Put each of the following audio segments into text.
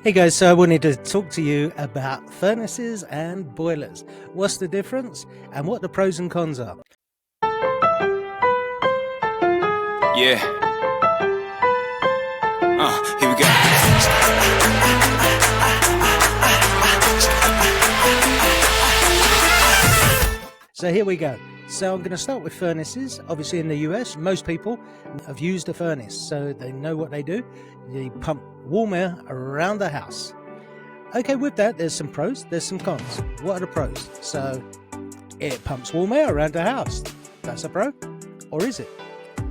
Hey guys, so I wanted to talk to you about furnaces and boilers. What's the difference and what the pros and cons are? Yeah. Here we go. So here we go. So I'm going to start with furnaces. Obviously in the US, most people have used a furnace, so they know what they do. They pump warm air around the house. Okay, with that, there's some pros, there's some cons. What are the pros? So it pumps warm air around the house. That's a pro? Or is it?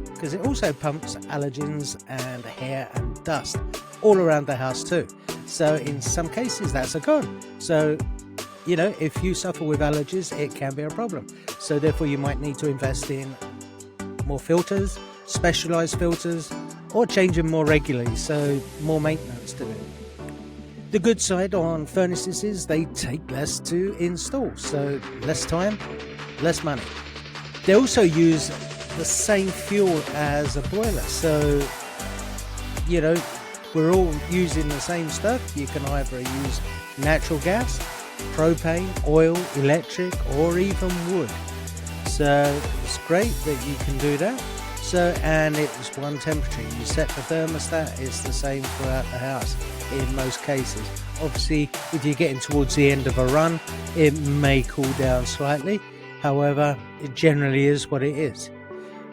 Because it also pumps allergens and hair and dust all around the house too. So in some cases, that's a con. So, you know, if you suffer with allergies, it can be a problem. So therefore, you might need to invest in more filters, specialized filters, or change them more regularly. So more maintenance to do. The good side on furnaces is they take less to install. So less time, less money. They also use the same fuel as a boiler. So, you know, we're all using the same stuff. You can either use natural gas, propane, oil, electric, or even wood. So it's great that you can do that. So, and it's one temperature. You set the thermostat, it's the same throughout the house in most cases. Obviously, if you're getting towards the end of a run, it may cool down slightly. However, it generally is what it is.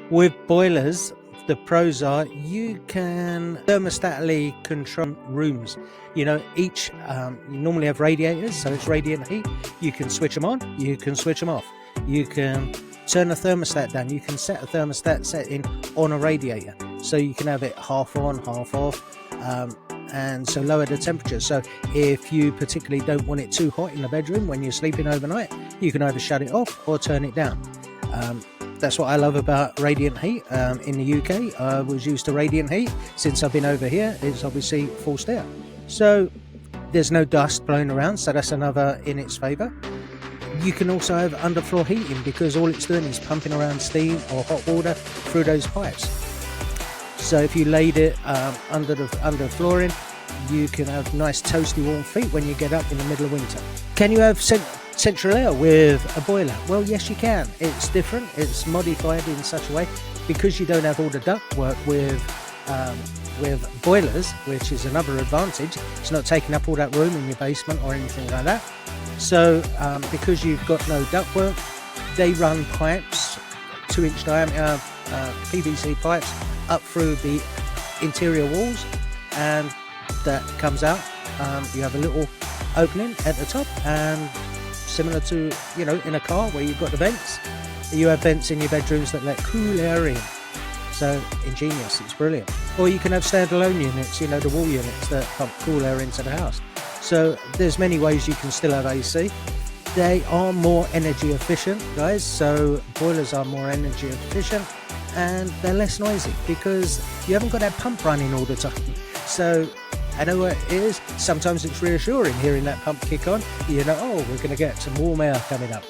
With boilers, the pros are you can thermostatically control rooms. You know, each you normally have radiators, so it's radiant heat. You can switch them on, you can switch them off. You can turn the thermostat down. You can set a thermostat setting on a radiator, so you can have it half on, half off, and so lower the temperature. So if you particularly don't want it too hot in the bedroom when you're sleeping overnight, you can either shut it off or turn it down. That's what I love about radiant heat. In the UK, I was used to radiant heat. Since I've been over here, it's obviously forced air. So there's no dust blowing around, so that's another in its favour. You can also have underfloor heating because all it's doing is pumping around steam or hot water through those pipes. So if you laid it under flooring, you can have nice toasty warm feet when you get up in the middle of winter. Can you have central air with a boiler? Well, yes you can. It's different, it's modified in such a way because you don't have all the ductwork with boilers, which is another advantage. It's not taking up all that room in your basement or anything like that. So because you've got no ductwork, they run pipes, 2-inch diameter PVC pipes up through the interior walls, and that comes out. You have a little opening at the top, and similar to, you know, in a car where you've got the vents, you have vents in your bedrooms that let cool air in. So ingenious, it's brilliant. Or you can have standalone units, you know, the wall units that pump cool air into the house. So there's many ways you can still have AC. They are more energy efficient, guys. So boilers are more energy efficient and they're less noisy because you haven't got that pump running all the time. So I know what it is. Sometimes it's reassuring hearing that pump kick on. You know, oh, we're going to get some warm air coming up.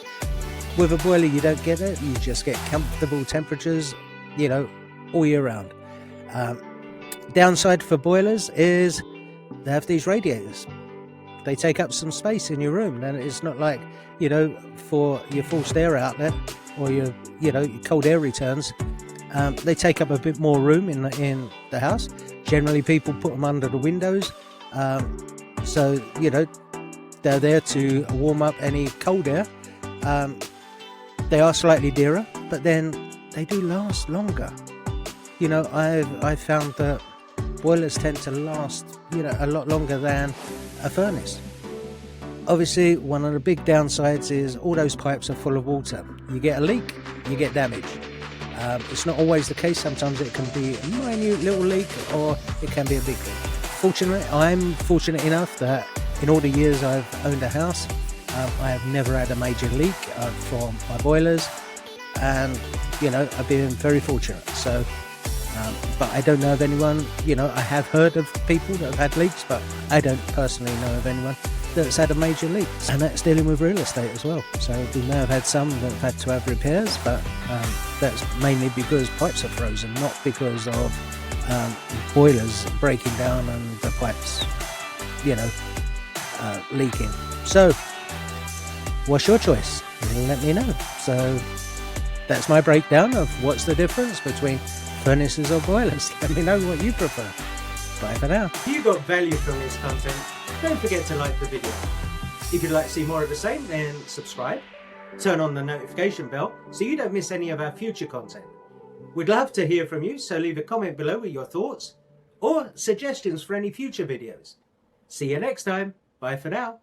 With a boiler, you don't get it. You just get comfortable temperatures, you know, all year round. Downside for boilers is they have these radiators. They take up some space in your room, and it's not like, you know, for your forced air outlet or your cold air returns. They take up a bit more room in the house. Generally, people put them under the windows, so you know they're there to warm up any cold air. They are slightly dearer, but then they do last longer. You know, I've found that boilers tend to last, you know, a lot longer than a furnace. Obviously, one of the big downsides is all those pipes are full of water. You get a leak, you get damage. It's not always the case. Sometimes it can be a minute little leak, or it can be a big leak. Fortunately, I'm fortunate enough that in all the years I've owned a house, I have never had a major leak from my boilers, and you know, I've been very fortunate. So but I don't know of anyone, you know, I have heard of people that have had leaks, but I don't personally know of anyone that's had a major leak, and that's dealing with real estate as well. So we may have had some that have had to have repairs, but that's mainly because pipes are frozen, not because of boilers breaking down and the pipes leaking. So what's your choice? Let me know. So that's my breakdown of what's the difference between furnaces or boilers. Let me know what you prefer. Bye for now. If you got value from this content, don't forget to like the video. If you'd like to see more of the same, then subscribe. Turn on the notification bell so you don't miss any of our future content. We'd love to hear from you, so leave a comment below with your thoughts or suggestions for any future videos. See you next time. Bye for now.